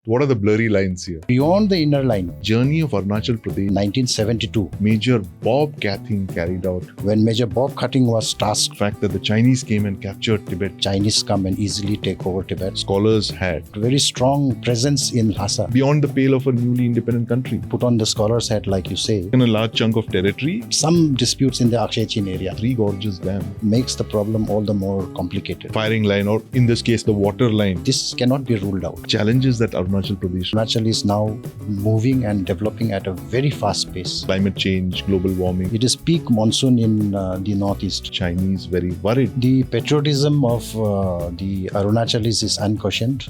What are the blurry lines here? Beyond the inner line, Journey of Arunachal Pradesh, 1972, Major Bob Kathing carried out. when Major Bob Kathing was tasked, The fact that the Chinese came and captured Tibet. Chinese come and easily take over Tibet. Scholars had, Very strong presence in Lhasa. beyond the pale of a newly independent country, Put on the scholar's hat, like you say. in a large chunk of territory, Some disputes in the Akshay Chin area 3 gorges dam, makes the problem all the more complicated. firing line, or in this case, the water line. This cannot be ruled out. Challenges that Arunachal Pradesh, Arunachal is now moving and developing at a very fast pace. climate change, global warming, It is peak monsoon in the northeast. Chinese very worried. The patriotism of the Arunachalis is unquestioned.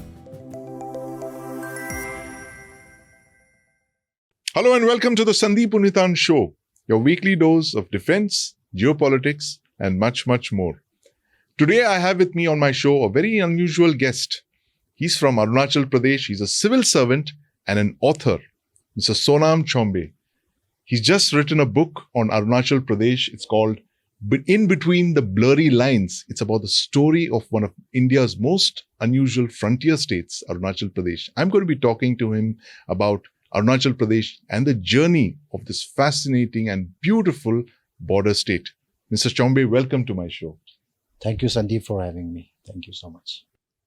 Hello and welcome to the Sandeep Unnithan Show, your weekly dose of defense, geopolitics, and much, much more. Today I have with me on my show a very unusual guest. He's from Arunachal Pradesh. He's a civil servant and an author, Mr. Sonam Chombay. He's just written a book on Arunachal Pradesh. It's called In Between the Blurry Lines. It's about the story of one of India's most unusual frontier states, Arunachal Pradesh. I'm going to be talking to him about Arunachal Pradesh and the journey of this fascinating and beautiful border state. Mr. Chombay, welcome to my show. Thank you, Sandeep, for having me. Thank you so much.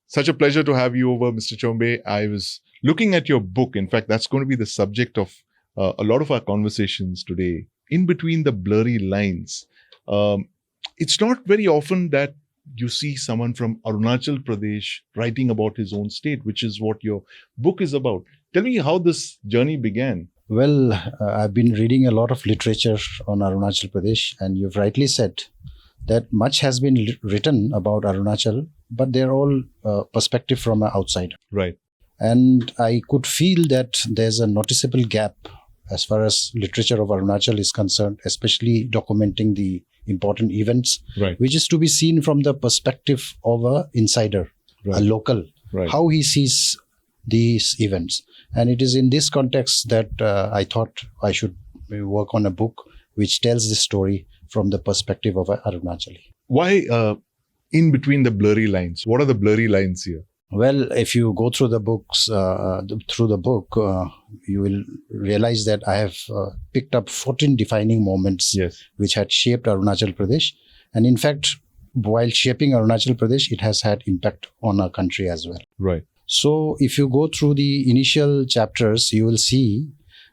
Such a pleasure to have you over, Mr. Chombay. I was looking at your book. In fact, that's going to be the subject of a lot of our conversations today. In Between the Blurry Lines. It's not very often that you see someone from Arunachal Pradesh writing about his own state, which is what your book is about. Tell me how this journey began. Well, I've been reading a lot of literature on Arunachal Pradesh, and you've rightly said that much has been written about Arunachal, but they're all perspective from an outsider. Right. And I could feel that there's a noticeable gap as far as literature of Arunachal is concerned, especially documenting the important events, Right. which is to be seen from the perspective of an insider, Right. a local, Right. how he sees these events. And it is in this context that I thought I should work on a book which tells this story from the perspective of an Arunachali. Why In Between the Blurry Lines? What are the blurry lines here? Well, if you go through the books, you will realize that I have picked up 14 defining moments Yes. which had shaped Arunachal Pradesh. And in fact, while shaping Arunachal Pradesh, it has had impact on our country as well. Right. So if you go through the initial chapters, you will see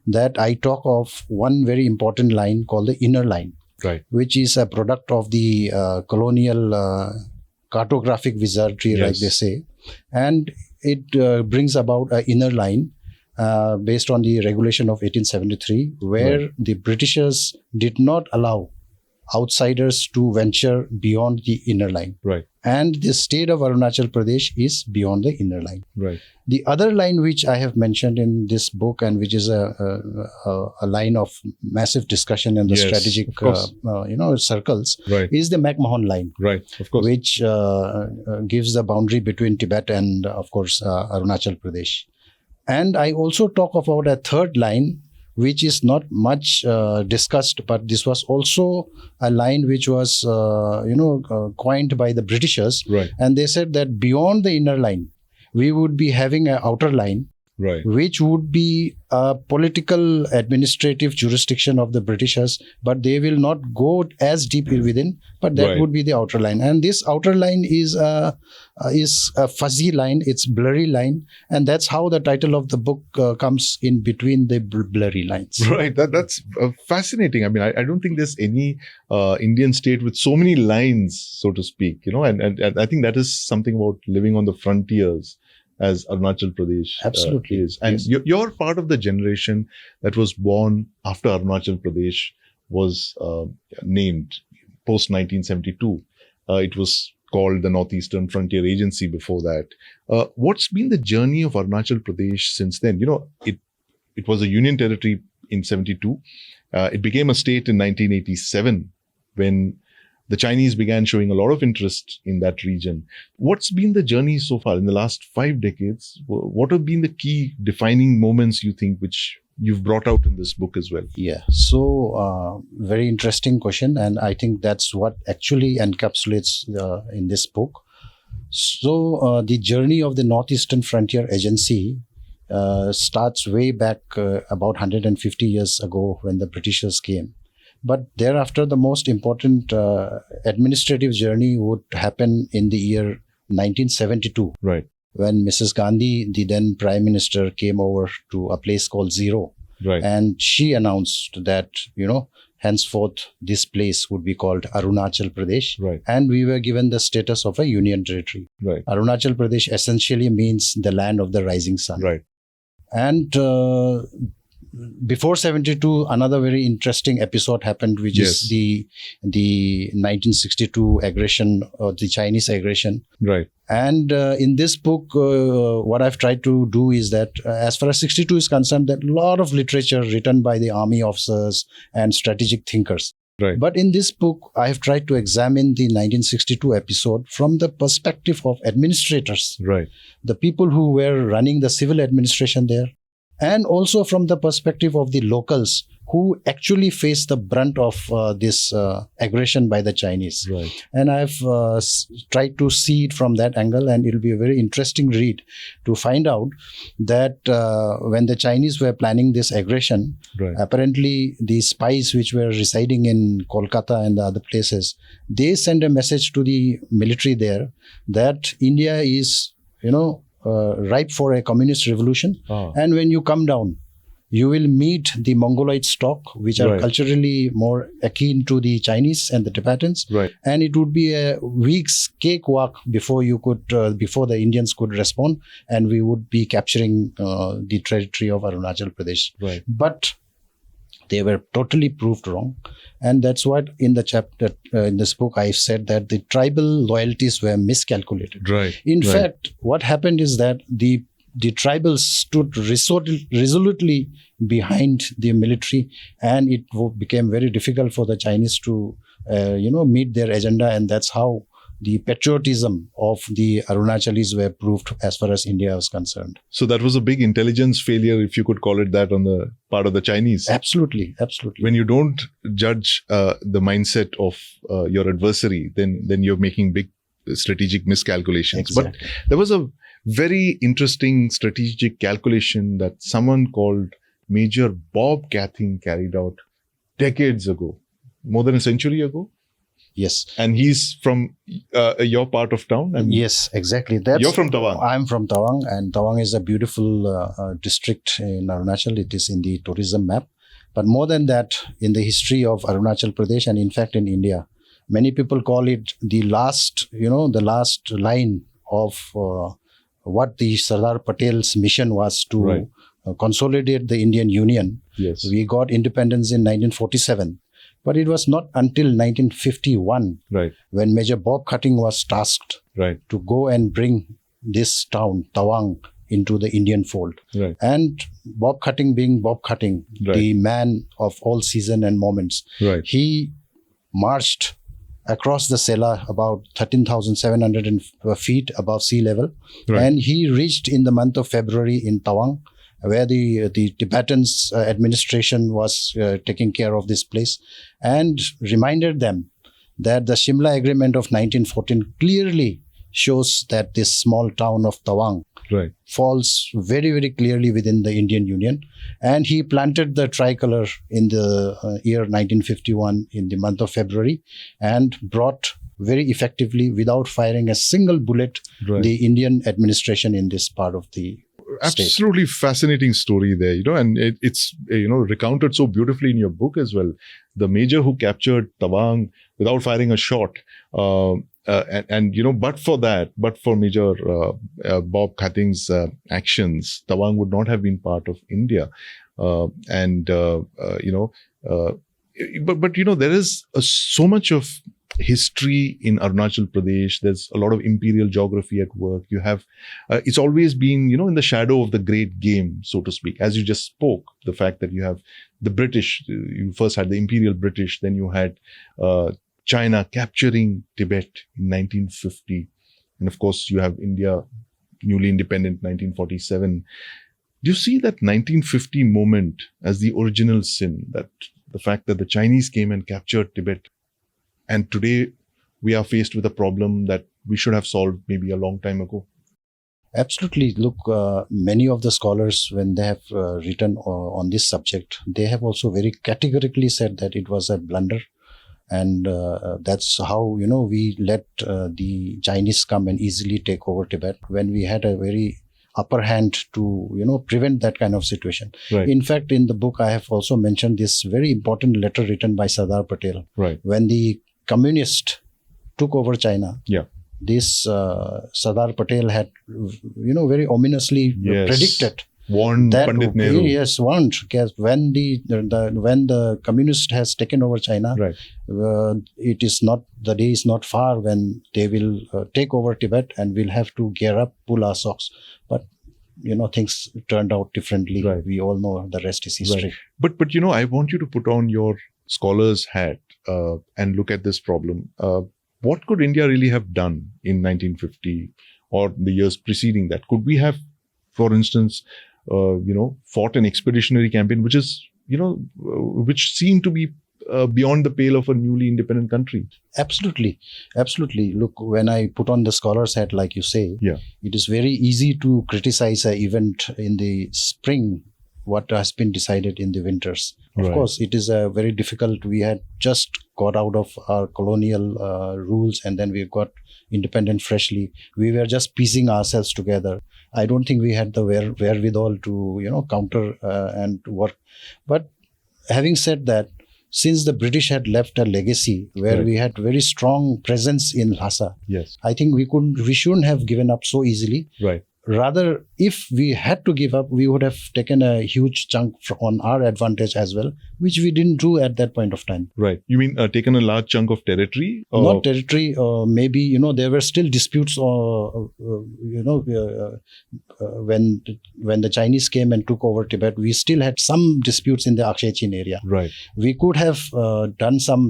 that I talk of one very important line called the inner line, Right. which is a product of the colonial cartographic wizardry, like Yes. they say. And it brings about an inner line based on the regulation of 1873, where Right. the Britishers did not allow outsiders to venture beyond the inner line. Right. And the state of Arunachal Pradesh is beyond the inner line. Right. The other line which I have mentioned in this book, and which is a line of massive discussion in the Yes, strategic of course. circles, Right. is the McMahon line, Right. Of course. which gives the boundary between Tibet and, of course, Arunachal Pradesh. And I also talk about a third line, which is not much discussed, but this was also a line which was, coined by the Britishers. Right. And they said that beyond the inner line, we would be having an outer line, Right. which would be a political administrative jurisdiction of the Britishers, but they will not go as deep within, but that Right. would be the outer line. And this outer line is a fuzzy line, it's blurry line, and that's how the title of the book comes, In Between the Blurry Lines. Right. That's fascinating. I mean, I don't think there's any Indian state with so many lines, so to speak, and I think that is something about living on the frontiers as Arunachal Pradesh Absolutely. is. And Yes. you're part of the generation that was born after Arunachal Pradesh was named post-1972. It was called the Northeastern Frontier Agency before that. What's been the journey of Arunachal Pradesh since then? It was a union territory in 72. It became a state in 1987 when the Chinese began showing a lot of interest in that region. What's been the journey so far in the last 5 decades? What have been the key defining moments, you think, which you've brought out in this book as well? Yeah, so very interesting question, and I think that's what actually encapsulates in this book. So the journey of the Northeastern Frontier Agency starts way back about 150 years ago when the Britishers came. But thereafter, the most important administrative journey would happen in the year 1972. Right. When Mrs. Gandhi, the then Prime Minister, came over to a place called Zero. Right. And she announced that, henceforth, this place would be called Arunachal Pradesh. Right. And we were given the status of a union territory. Right. Arunachal Pradesh essentially means the land of the rising sun. Right. And before 72, another very interesting episode happened, which is the 1962 aggression, or the Chinese aggression. Right. And in this book, what I've tried to do is that as far as 62 is concerned, that a lot of literature written by the army officers and strategic thinkers. Right. But in this book, I have tried to examine the 1962 episode from the perspective of administrators, Right. the people who were running the civil administration there, and also from the perspective of the locals who actually faced the brunt of this aggression by the Chinese. Right. And I've tried to see it from that angle, and it'll be a very interesting read to find out that when the Chinese were planning this aggression, Right. apparently the spies which were residing in Kolkata and the other places, they sent a message to the military there that India is, ripe for a communist revolution. And when you come down, you will meet the Mongoloid stock, which are Right. culturally more akin to the Chinese and the Tibetans. Right. And it would be a week's cakewalk before before the Indians could respond, and we would be capturing the territory of Arunachal Pradesh. Right. But they were totally proved wrong. And that's what in the chapter, in this book, I said that the tribal loyalties were miscalculated. Right. In fact, what happened is that the tribals stood resolutely behind the military, and it became very difficult for the Chinese to, meet their agenda. And that's how the patriotism of the Arunachalis were proved as far as India was concerned. So that was a big intelligence failure, if you could call it that, on the part of the Chinese. Absolutely, absolutely. When you don't judge the mindset of your adversary, then you're making big strategic miscalculations. Exactly. But there was a very interesting strategic calculation that someone called Major Bob Kathing carried out decades ago, more than a century ago. Yes. And he's from your part of town? Yes, exactly. You're from Tawang? I'm from Tawang, and Tawang is a beautiful district in Arunachal. It is in the tourism map. But more than that, in the history of Arunachal Pradesh, and in fact in India, many people call it the last line of what the Sardar Patel's mission was to Right. Consolidate the Indian Union. Yes. We got independence in 1947. But it was not until 1951 Right. when Major Bob Kathing was tasked Right. to go and bring this town, Tawang, into the Indian fold. Right. And Bob Kathing being Bob Kathing, Right. the man of all season and moments, Right. he marched across the Sela about 13,700 feet above sea level. Right. And he reached in the month of February in Tawang, where the Tibetans administration was taking care of this place, and reminded them that the Shimla Agreement of 1914 clearly shows that this small town of Tawang Right. falls very, very clearly within the Indian Union. And he planted the tricolor in the year 1951 in the month of February, and brought very effectively, without firing a single bullet, Right. the Indian administration in this part of the state. Absolutely fascinating story there, and it's recounted so beautifully in your book as well. The major who captured Tawang without firing a shot, but for Major Bob Kathing's actions, Tawang would not have been part of India. There is so much of history in Arunachal Pradesh. There's a lot of imperial geography at work. You have, it's always been, in the shadow of the great game, so to speak. As you just spoke, the fact that you have the British, you first had the imperial British, then you had China capturing Tibet in 1950. And of course, you have India, newly independent, 1947. Do you see that 1950 moment as the original sin, that the fact that the Chinese came and captured Tibet? And today we are faced with a problem that we should have solved maybe a long time ago. Absolutely. Look, many of the scholars, when they have written on this subject, they have also very categorically said that it was a blunder. And that's how, we let the Chinese come and easily take over Tibet when we had a very upper hand to, prevent that kind of situation. Right. In fact, in the book, I have also mentioned this very important letter written by Sardar Patel. Right. When the communists took over China. Yeah. This Sardar Patel had, very ominously predicted. Warned That Pandit Nehru. Yes, warned. Because when the communist has taken over China, Right. The day is not far when they will take over Tibet and we'll have to gear up, pull our socks. But things turned out differently. Right. We all know the rest is history. Right. But I want you to put on your scholar's hat and look at this problem. What could India really have done in 1950 or the years preceding that? Could we have, for instance, fought an expeditionary campaign, which is, which seemed to be beyond the pale of a newly independent country? Absolutely. Look, when I put on the scholar's hat, like you say, it is very easy to criticize an event in the spring, what has been decided in the winters. Of course, it is very difficult. We had just got out of our colonial rules and then we got independent freshly. We were just piecing ourselves together. I don't think we had the wherewithal to, counter and work. But having said that, since the British had left a legacy where we had very strong presence in Lhasa, I think we shouldn't have given up so easily. Right. Rather, if we had to give up, we would have taken a huge chunk on our advantage as well, which we didn't do at that point of time. Right. You mean taken a large chunk of territory? Not territory. Maybe, there were still disputes, when the Chinese came and took over Tibet, we still had some disputes in the Akshay Chin area. Right. We could have done some,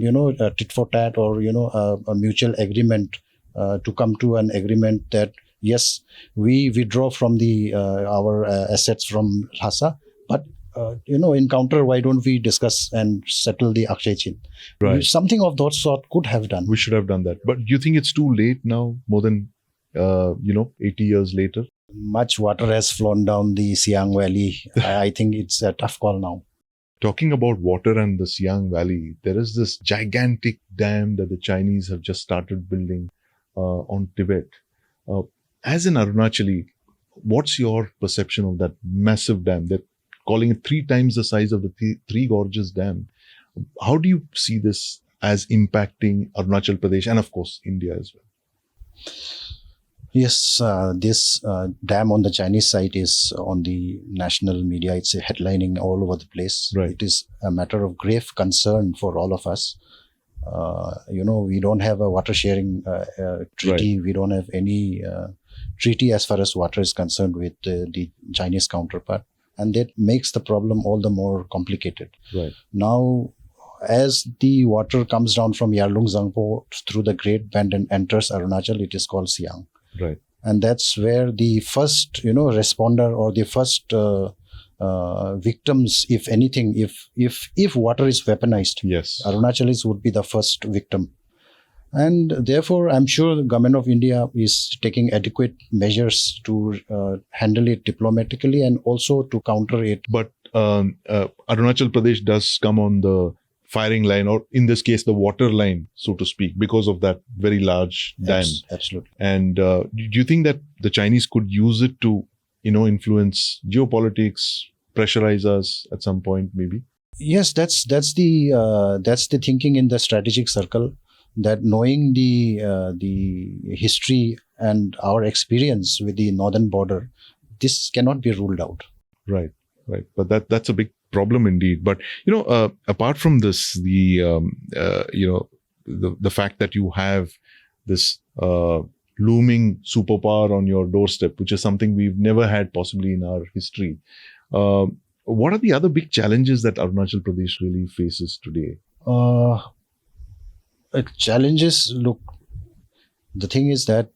tit for tat or, a mutual agreement to come to an agreement that, yes, we withdraw from our assets from Lhasa, but in counter, why don't we discuss and settle the Akshay Chin? Right. Something of that sort could have done. We should have done that. But do you think it's too late now, more than 80 years later? Much water has flown down the Siang Valley. I think it's a tough call now. Talking about water and the Siang Valley, there is this gigantic dam that the Chinese have just started building on Tibet. As an Arunachali, what's your perception of that massive dam? They're calling it 3 times the size of the Three Gorges Dam. How do you see this as impacting Arunachal Pradesh and, of course, India as well? Yes, this dam on the Chinese side is on the national media. It's headlining all over the place. Right. It is a matter of grave concern for all of us. We don't have a water sharing treaty. Right. We don't have any treaty as far as water is concerned with the Chinese counterpart. And that makes the problem all the more complicated. Right. Now, as the water comes down from Yarlung Zangpo through the Great Bend and enters Arunachal, it is called Siang. Right. And that's where the first, responder or the first victims, if anything, if water is weaponized, Yes. Arunachalis would be the first victim. And therefore, I'm sure the government of India is taking adequate measures to handle it diplomatically and also to counter it. But Arunachal Pradesh does come on the firing line, or in this case, the water line, so to speak, because of that very large dam. Absolutely. And do you think that the Chinese could use it to, influence geopolitics, pressurize us at some point, maybe? Yes, that's the thinking in the strategic circle. That knowing the history and our experience with the northern border, this cannot be ruled out. Right. But that's a big problem indeed. But apart from this, the fact that you have this looming superpower on your doorstep, which is something we've never had possibly in our history. What are the other big challenges that Arunachal Pradesh really faces today? Challenges, look, the thing is that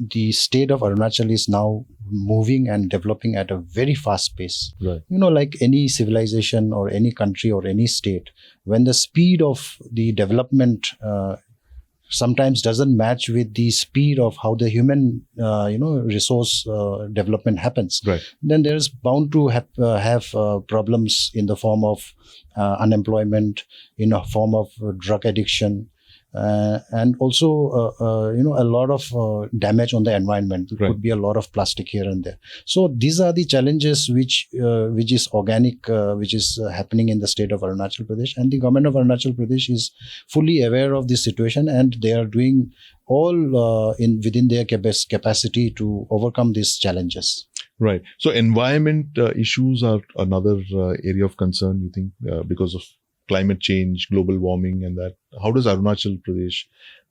the state of Arunachal is now moving and developing at a very fast pace. Right. Like any civilization or any country or any state, when the speed of the development sometimes doesn't match with the speed of how the human, resource development happens, Right. then there's bound to have problems in the form of unemployment, in a form of drug addiction, and also, a lot of damage on the environment. There Right. could be a lot of plastic here and there. So these are the challenges which is organic, which is happening in the state of Arunachal Pradesh, and the government of Arunachal Pradesh is fully aware of this situation, and they are doing all within their capacity to overcome these challenges. Right. So environment issues are another area of concern, you think, because of climate change, global warming, and that. How does Arunachal Pradesh,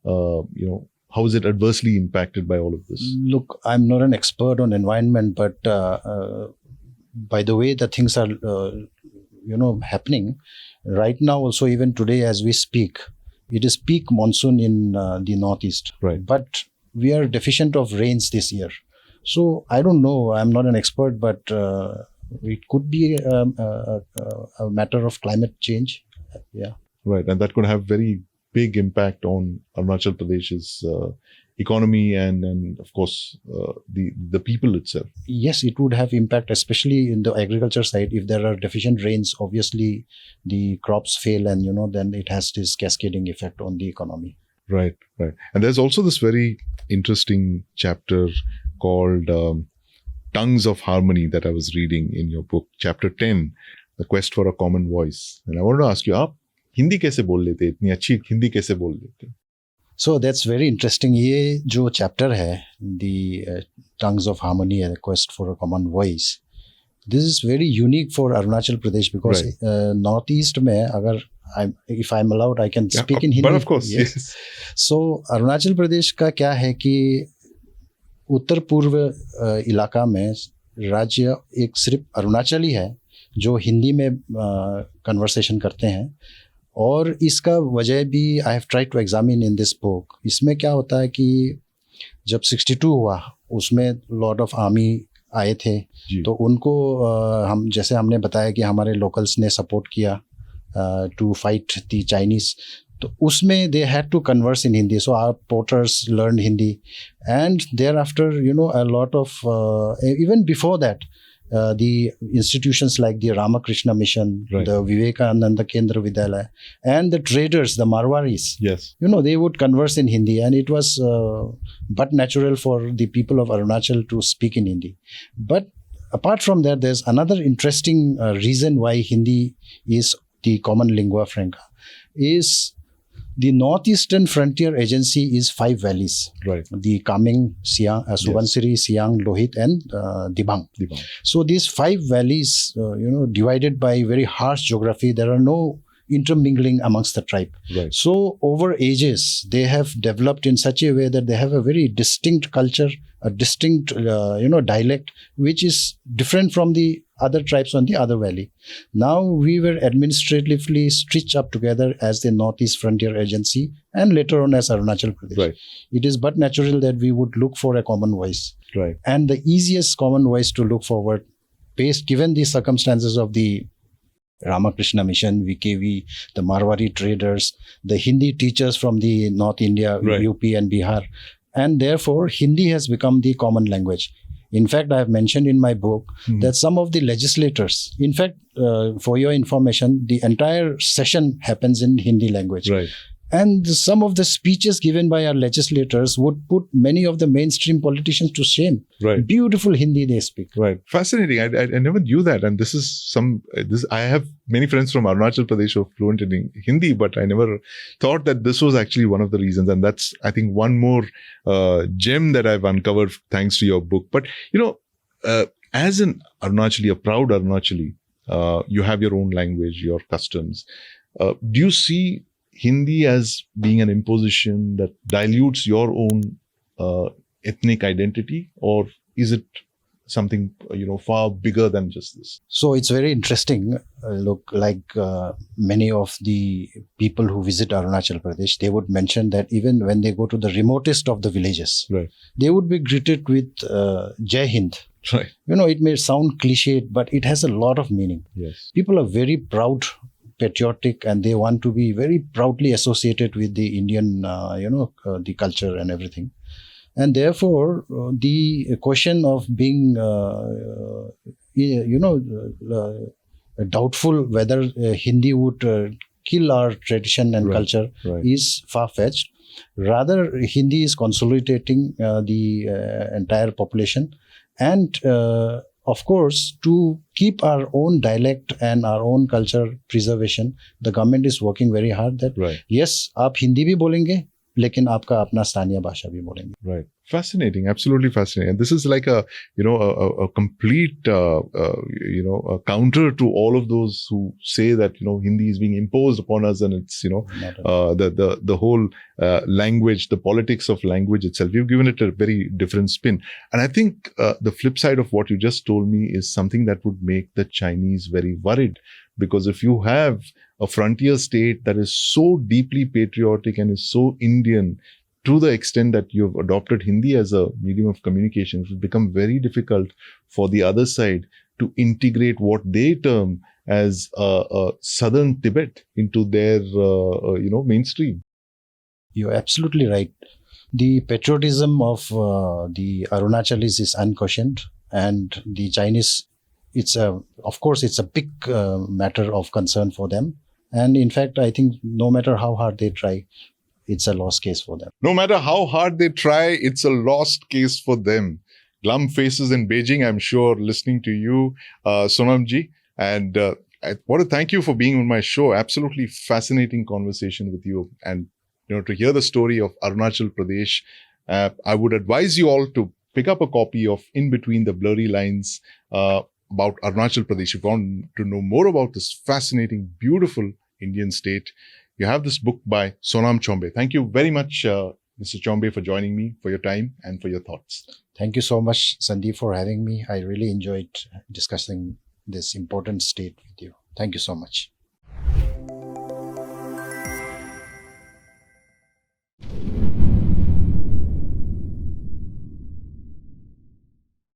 how is it adversely impacted by all of this? Look, I'm not an expert on environment, but by the way the things are, happening right now, also even today as we speak, it is peak monsoon in the northeast. Right. But we are deficient of rains this year. So I don't know. I'm not an expert, but it could be a matter of climate change. Yeah. Right. And that could have very big impact on Arunachal Pradesh's economy and of course, the people itself. Yes, it would have impact, especially in the agriculture side. If there are deficient rains, obviously the crops fail, and then it has this cascading effect on the economy. Right, right. And there's also this very interesting chapter called Tongues of Harmony that I was reading in your book, chapter 10, The Quest for a Common Voice. And I wanted to ask you, आप हिंदी कैसे बोल लेते हैं? इतनी अच्छी हिंदी कैसे बोल लेते हैं? So that's very interesting. ये जो chapter है, the Tongues of Harmony and the Quest for a Common Voice, this is very unique for Arunachal Pradesh because northeast में अगर if I'm allowed, I can speak in Hindi. But of course, yes. So Arunachal Pradesh का क्या है कि उत्तर पूर्व इलाका में राज्य एक सिर्फ अरुणाचल ही है जो हिंदी में कन्वर्सेशन करते हैं, और इसका वजह भी I have tried to examine in this book. इसमें क्या होता है कि जब 62 हुआ उसमें लॉर्ड ऑफ आर्मी आए थे, तो उनको हम जैसे हमने बताया कि हमारे लोकल्स ने सपोर्ट किया टू फाइट द चाइनीज, तो उसमें they had to converse in Hindi. So our porters learn Hindi, and there after a lot of even before that the institutions like the Ramakrishna Mission, the Vivekananda Kendra Vidyalaya, and the traders, the Marwaris, yes, they would converse in Hindi, and it was but natural for the people of Arunachal to speak in Hindi. But apart from that, there's another interesting reason why Hindi is the common lingua franca, is the Northeastern Frontier Agency is 5 valleys. Right. The Kaming, Siang, Subansiri, Siang, Lohit, and Dibang. So these 5 valleys, divided by very harsh geography, there are no intermingling amongst the tribe. Right. So over ages, they have developed in such a way that they have a very distinct culture, a distinct, dialect, which is different from the other tribes on the other valley. Now we were administratively stitched up together as the Northeast Frontier Agency, and later on as Arunachal Pradesh. Right. It is but natural that we would look for a common voice. Right. And the easiest common voice to look forward, given the circumstances of the Ramakrishna Mission, VKV, the Marwari traders, the Hindi teachers from the North India, UP and Bihar, and therefore Hindi has become the common language. In fact, I have mentioned in my book that some of the legislators, in fact, for your information, the entire session happens in Hindi language. Right. And some of the speeches given by our legislators would put many of the mainstream politicians to shame. Right. Beautiful Hindi they speak. Right. Fascinating. I never knew that. And this is I have many friends from Arunachal Pradesh who are fluent in Hindi, but I never thought that this was actually one of the reasons. And that's, I think, one more gem that I've uncovered thanks to your book. But, as an Arunachali, a proud Arunachali, you have your own language, your customs. Do you see Hindi as being an imposition that dilutes your own ethnic identity, or is it something far bigger than just this? So it's very interesting. Look, like many of the people who visit Arunachal Pradesh, they would mention that even when they go to the remotest of the villages, right, they would be greeted with Jai Hind. Right. It may sound cliched, but it has a lot of meaning. Yes. People are very proud patriotic and they want to be very proudly associated with the Indian, the culture and everything. And therefore, the question of being, doubtful whether Hindi would kill our tradition and culture is far-fetched. Rather, Hindi is consolidating the entire population. And of course, to keep our own dialect and our own culture preservation, the government is working very hard that, yes, आप हिंदी भी बोलेंगे, लेकिन आपका अपना स्थानीय भाषा भी बोलेंगे. Right. Fascinating. Absolutely fascinating. And this is like a complete, a counter to all of those who say that, Hindi is being imposed upon us and it's, the whole language, the politics of language itself. You've given it a very different spin. And I think the flip side of what you just told me is something that would make the Chinese very worried. Because if you have a frontier state that is so deeply patriotic and is so Indian, to the extent that you've adopted Hindi as a medium of communication, it will become very difficult for the other side to integrate what they term as southern Tibet into their, mainstream. You're absolutely right. The patriotism of the Arunachalis is unquestioned, and the Chinese, of course, it's a big matter of concern for them. And in fact, I think no matter how hard they try, it's a lost case for them. No matter how hard they try, it's a lost case for them. Glum faces in Beijing, I'm sure, listening to you, Sonamji. And I want to thank you for being on my show. Absolutely fascinating conversation with you. And, to hear the story of Arunachal Pradesh, I would advise you all to pick up a copy of In Between the Blurry Lines about Arunachal Pradesh. If you want to know more about this fascinating, beautiful Indian state, you have this book by Sonam Chombay. Thank you very much, Mr. Chombay, for joining me, for your time and for your thoughts. Thank you so much, Sandeep, for having me. I really enjoyed discussing this important state with you. Thank you so much.